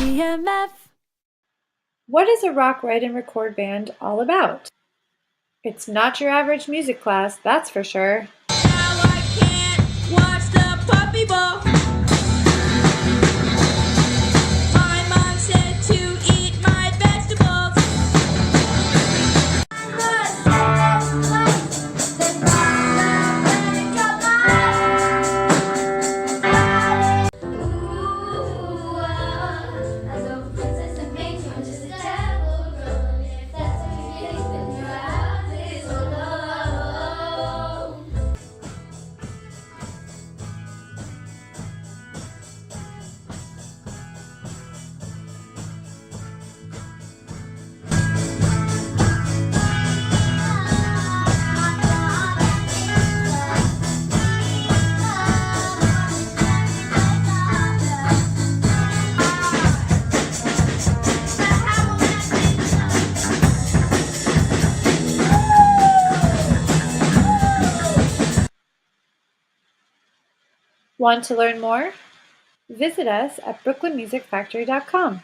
BMF. What is a rock write and record band all about? It's not your average music class, that's for sure. Now I can't watch the puppy bowl. My mom said to eat my vegetables. Want to learn more? Visit us at brooklynmusicfactory.com.